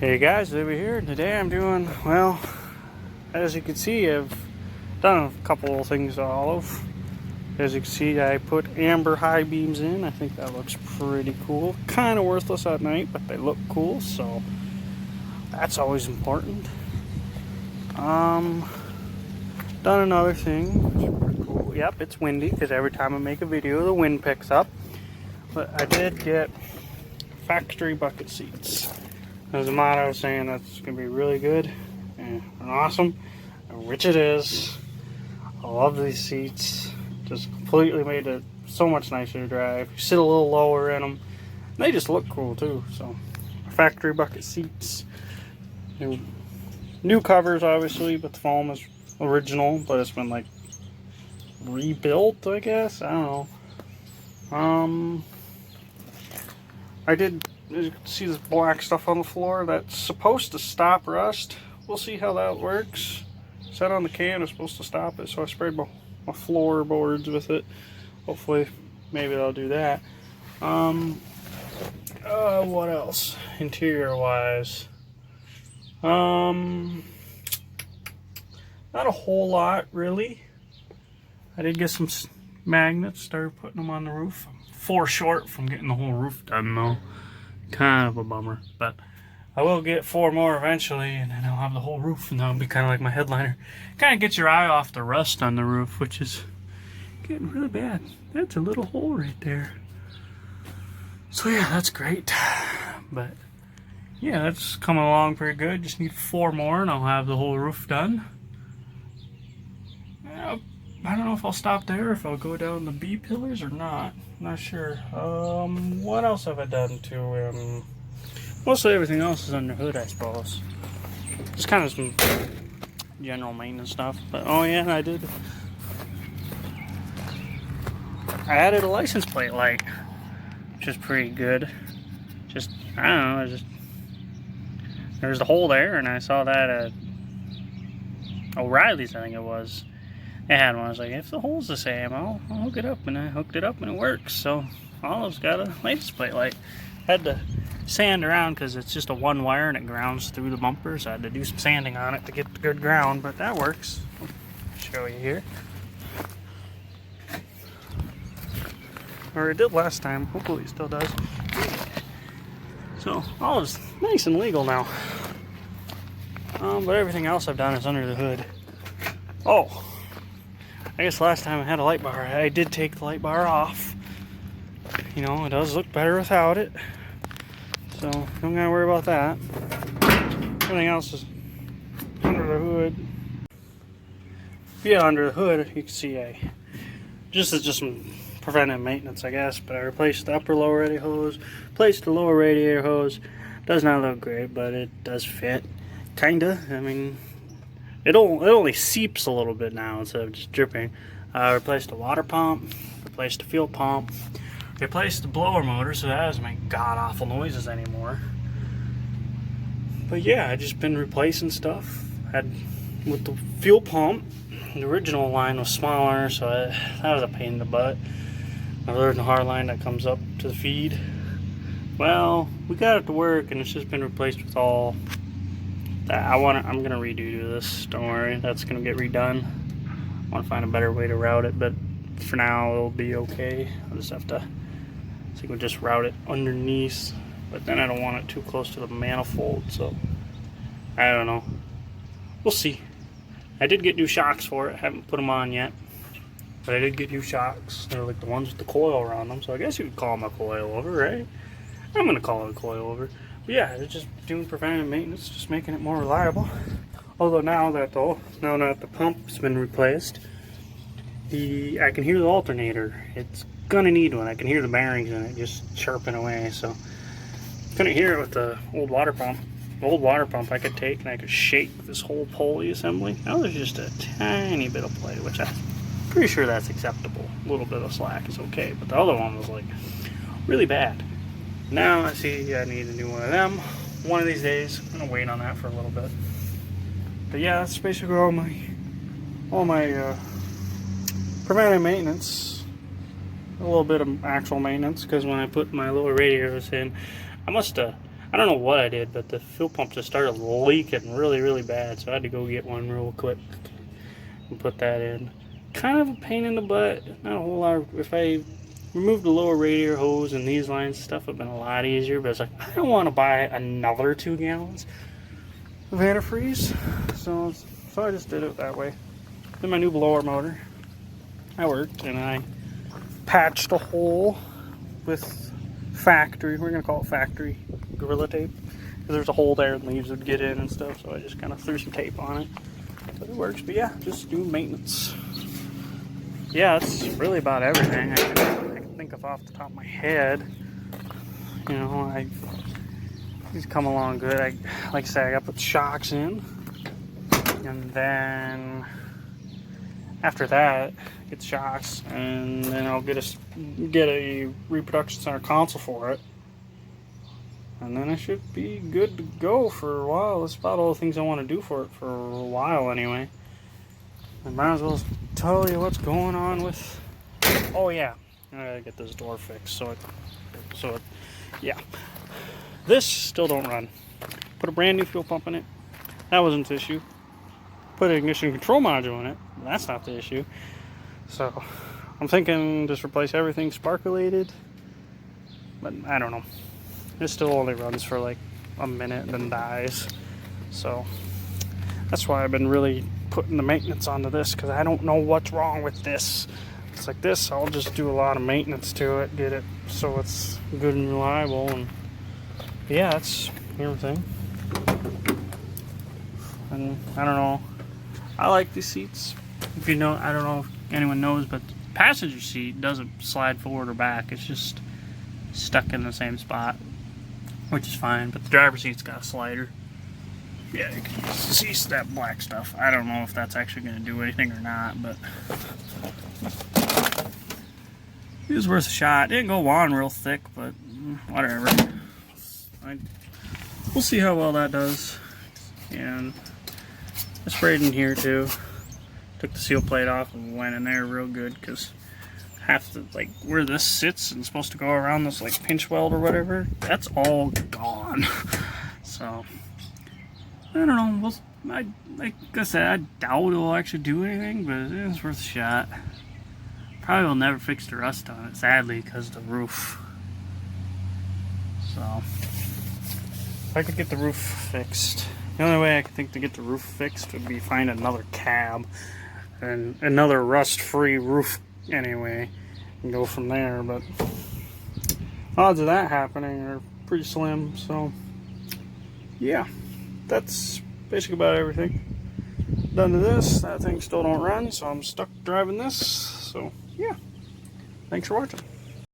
Hey guys, over here. Today I'm doing, well, as you can see, I've done a couple of things to olive. As you can see, I put amber high beams in. I think that looks pretty cool. Kind of worthless at night, but they look cool, so that's always important. Done another thing, which is pretty cool. Yep, it's windy, because every time I make a video, the wind picks up. But I did get factory bucket seats. There's a motto saying that's going to be really good and awesome, which it is. I love these seats. Just completely made it so much nicer to drive. You sit a little lower in them. They just look cool too. So, factory bucket seats. New covers, obviously, but the foam is original, but it's been like rebuilt, I guess. I don't know. I did. You can see this black stuff on the floor. That's supposed to stop rust. We'll see how that works. Set on the can is supposed to stop it, so I sprayed my floorboards with it. Hopefully, maybe they'll do that. What else? Interior-wise, not a whole lot really. I did get some magnets. Started putting them on the roof. I'm 4 short from getting the whole roof done though. Kind of a bummer, but I will get 4 more eventually, and then I'll have the whole roof, and that'll be kind of like my headliner. Kind of gets your eye off the rust on the roof, which is getting really bad. That's a little hole right there. So yeah, that's great. But yeah, that's coming along pretty good. Just need 4 more, and I'll have the whole roof done. I don't know if I'll stop there, if I'll go down the B pillars or not. Not sure. What else have I done to him? Mostly everything else is under hood, I suppose. Just kind of some general maintenance stuff. But oh yeah, I added a license plate light, which is pretty good. Just, I don't know, there's the hole there, and I saw that at O'Reilly's, I think it was. They had one. I was like, if the hole's the same, I'll hook it up, and I hooked it up and it works. So Olive's got a license plate light. Had to sand around because it's just a 1 wire and it grounds through the bumper, so I had to do some sanding on it to get the good ground, but that works. I'll show you here. Or it did last time. Hopefully it still does. So Olive's nice and legal now. But everything else I've done is under the hood. Oh, I guess last time I had a light bar, I did take the light bar off. You know, it does look better without it. So, don't gotta worry about that. Everything else is under the hood. Yeah, under the hood, you can see just some preventive maintenance, I guess. But I replaced the upper lower radiator hose, replaced the lower radiator hose. Does not look great, but it does fit. Kinda. I mean, it only seeps a little bit now instead of just dripping. Replaced the water pump, replaced the fuel pump, replaced the blower motor so that doesn't make god-awful noises anymore. But yeah, I've just been replacing stuff. With the fuel pump, the original line was smaller, so that was a pain in the butt. I've learned the hard line that comes up to the feed. Well, we got it to work, and it's just been replaced with all that. I'm gonna redo this. Don't worry, that's gonna get redone. I want to find a better way to route it, but for now it'll be okay. I'll just have to. I think we'll just route it underneath, but then I don't want it too close to the manifold, so I don't know. We'll see. I did get new shocks for it. I haven't put them on yet, but I did get new shocks. They're like the ones with the coil around them, so I guess you could call them a coilover, right? I'm gonna call it a coilover. But yeah, it's just doing preventive maintenance, just making it more reliable. Although now that the pump's been replaced, I can hear the alternator. It's gonna need one. I can hear the bearings in it just chirping away. So couldn't hear it with the old water pump. The old water pump I could take and I could shake this whole pulley assembly. Now there's just a tiny bit of play, which I'm pretty sure that's acceptable. A little bit of slack is okay, but the other one was like really bad. Now I see I need a new one of them. One of these days. I'm gonna wait on that for a little bit. But yeah, that's basically all my preventive maintenance. A little bit of actual maintenance, because when I put my lower radiators in, I must have I don't know what I did, but the fuel pump just started leaking really bad, so I had to go get one real quick and put that in. Kind of a pain in the butt, not a whole lot if I removed the lower radiator hose and these lines and stuff, would have been a lot easier, but it's like, I don't want to buy another 2 gallons of antifreeze, so I just did it that way. Then my new blower motor, that worked, and I patched a hole with factory, we're going to call it factory Gorilla Tape, because there's a hole there and leaves would get in and stuff, so I just kind of threw some tape on it. So it works, but yeah, just do maintenance. Yeah, that's really about everything I can think of off the top of my head. You know, he's come along good. Like I said, I got to put shocks in, and then after that, get the shocks, and then I'll get a reproduction center console for it, and then I should be good to go for a while. That's about all the things I want to do for it for a while anyway. I might as well tell you what's going on with. Oh yeah, I gotta get this door fixed. Yeah, this still don't run. Put a brand new fuel pump in it. That wasn't the issue. Put an ignition control module in it. That's not the issue. So I'm thinking just replace everything spark related, but I don't know. It still only runs for like a minute and then dies. So that's why I've been really putting the maintenance onto this, because I don't know what's wrong with this. It's like this, I'll just do a lot of maintenance to it, get it so it's good and reliable, and yeah, that's everything. And I don't know, I like these seats. If you know, I don't know if anyone knows, but the passenger seat doesn't slide forward or back. It's just stuck in the same spot, which is fine, but the driver's seat's got a slider. Yeah, you can see that black stuff. I don't know if that's actually going to do anything or not, but it was worth a shot. It didn't go on real thick, but whatever. We'll see how well that does. And I sprayed in here too. Took the seal plate off and went in there real good, because half the, like, where this sits and supposed to go around this like pinch weld or whatever, that's all gone. So I don't know. Like I said, I doubt it'll actually do anything, but it's worth a shot. Probably will never fix the rust on it, sadly, because of the roof. So if I could get the roof fixed, the only way I could think to get the roof fixed would be find another cab and another rust-free roof anyway, and go from there. But odds of that happening are pretty slim. So yeah, that's basically about everything. Done to this. That thing still don't run, so I'm stuck driving this. So yeah, thanks for watching.